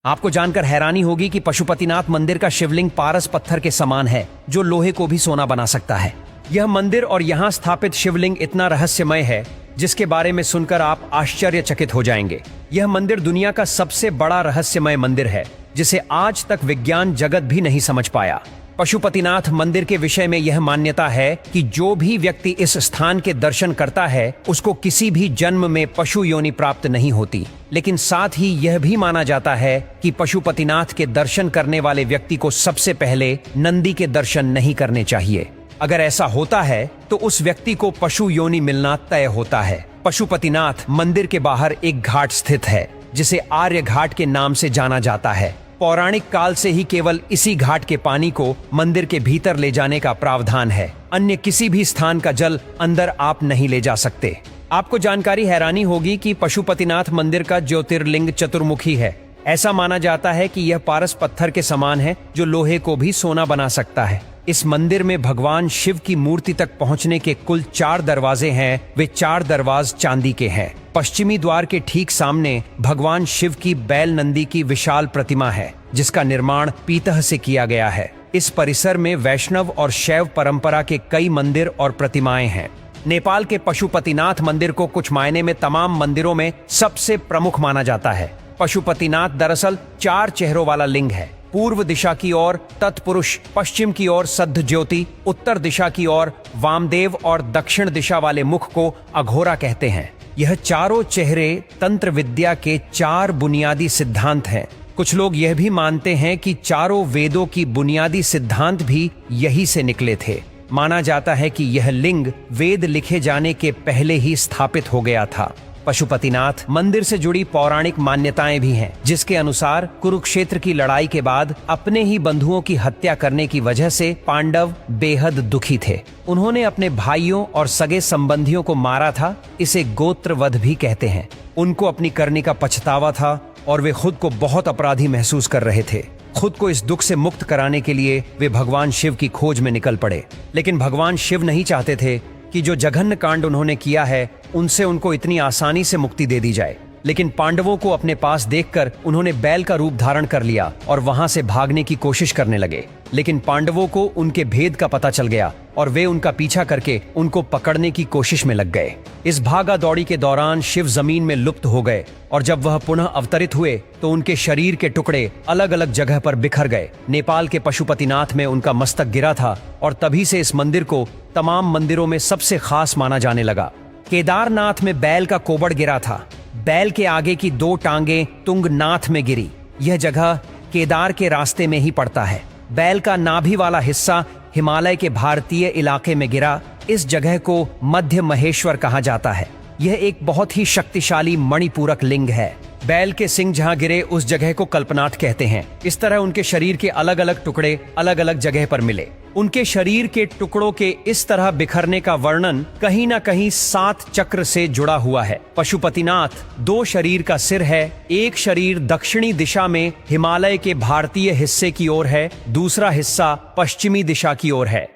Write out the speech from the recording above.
आपको जानकर हैरानी होगी कि पशुपतिनाथ मंदिर का शिवलिंग पारस पत्थर के समान है, जो लोहे को भी सोना बना सकता है। यह मंदिर और यहाँ स्थापित शिवलिंग इतना रहस्यमय है, जिसके बारे में सुनकर आप आश्चर्यचकित हो जाएंगे। यह मंदिर दुनिया का सबसे बड़ा रहस्यमय मंदिर है, जिसे आज तक विज्ञान जगत भी नहीं समझ पाया। पशुपतिनाथ मंदिर के विषय में यह मान्यता है कि जो भी व्यक्ति इस स्थान के दर्शन करता है, उसको किसी भी जन्म में पशु योनि प्राप्त नहीं होती। लेकिन साथ ही यह भी माना जाता है कि पशुपतिनाथ के दर्शन करने वाले व्यक्ति को सबसे पहले नंदी के दर्शन नहीं करने चाहिए। अगर ऐसा होता है तो उस व्यक्ति को पशु योनि मिलना तय होता है। पशुपतिनाथ मंदिर के बाहर एक घाट स्थित है, जिसे आर्य घाट के नाम से जाना जाता है। पौराणिक काल से ही केवल इसी घाट के पानी को मंदिर के भीतर ले जाने का प्रावधान है। अन्य किसी भी स्थान का जल अंदर आप नहीं ले जा सकते। आपको जानकारी हैरानी होगी कि पशुपतिनाथ मंदिर का ज्योतिर्लिंग चतुर्मुखी है। ऐसा माना जाता है कि यह पारस पत्थर के समान है, जो लोहे को भी सोना बना सकता है। इस मंदिर में भगवान शिव की मूर्ति तक पहुंचने के कुल 4 दरवाजे हैं। वे 4 दरवाजे चांदी के हैं। पश्चिमी द्वार के ठीक सामने भगवान शिव की बैल नंदी की विशाल प्रतिमा है, जिसका निर्माण पीतल से किया गया है। इस परिसर में वैष्णव और शैव परंपरा के कई मंदिर और प्रतिमाएं हैं। नेपाल के पशुपतिनाथ मंदिर को कुछ मायने में तमाम मंदिरों में सबसे प्रमुख माना जाता है। पशुपतिनाथ दरअसल 4 चेहरों वाला लिंग है। पूर्व दिशा की ओर तत्पुरुष, पश्चिम की ओर सद्ध ज्योति, उत्तर दिशा की ओर वामदेव और दक्षिण दिशा वाले मुख को अघोरा कहते हैं। यह चारों चेहरे तंत्र विद्या के 4 बुनियादी सिद्धांत हैं। कुछ लोग यह भी मानते हैं कि चारों वेदों की बुनियादी सिद्धांत भी यही से निकले थे। माना जाता है कि यह लिंग वेद लिखे जाने के पहले ही स्थापित हो गया था। पशुपतिनाथ मंदिर से जुड़ी पौराणिक मान्यताएं भी हैं, जिसके अनुसार कुरुक्षेत्र की लड़ाई के बाद अपने ही बंधुओं की हत्या करने की वजह से पांडव बेहद दुखी थे। उन्होंने अपने भाइयों और सगे संबंधियों को मारा था। इसे गोत्रवध भी कहते हैं। उनको अपनी करनी का पछतावा था और वे खुद को बहुत अपराधी महसूस कर रहे थे। खुद को इस दुख से मुक्त कराने के लिए वे भगवान शिव की खोज में निकल पड़े। लेकिन भगवान शिव नहीं चाहते थे कि जो जघन्य कांड उन्होंने किया है, उनसे उनको इतनी आसानी से मुक्ति दे दी जाए। लेकिन पांडवों को अपने पास देखकर उन्होंने बैल का रूप धारण कर लिया और वहां से भागने की कोशिश करने लगे। लेकिन पांडवों को उनके भेद का पता चल गया और वे उनका पीछा करके उनको पकड़ने की कोशिश में लग गए। इस भागा दौड़ी के दौरान शिव जमीन में लुप्त हो गए और जब वह पुनः अवतरित हुए तो उनके शरीर के टुकड़े अलग अलग जगह पर बिखर गए। नेपाल के पशुपतिनाथ में उनका मस्तक गिरा था और तभी से इस मंदिर को तमाम मंदिरों में सबसे खास माना जाने लगा। केदारनाथ में बैल का कोबड़ गिरा था। बैल के आगे की 2 टांगे तुंगनाथ में गिरी। यह जगह केदार के रास्ते में ही पड़ता है। बैल का नाभि वाला हिस्सा हिमालय के भारतीय इलाके में गिरा। इस जगह को मध्य महेश्वर कहा जाता है। यह एक बहुत ही शक्तिशाली मणिपूरक लिंग है। बैल के सिंग जहां गिरे उस जगह को कल्पनाथ कहते हैं। इस तरह उनके शरीर के अलग अलग टुकड़े अलग अलग जगह पर मिले। उनके शरीर के टुकड़ों के इस तरह बिखरने का वर्णन कहीं न कहीं 7 चक्र से जुड़ा हुआ है। पशुपतिनाथ 2 शरीर का सिर है। एक शरीर दक्षिणी दिशा में हिमालय के भारतीय हिस्से की ओर है, दूसरा हिस्सा पश्चिमी दिशा की ओर है।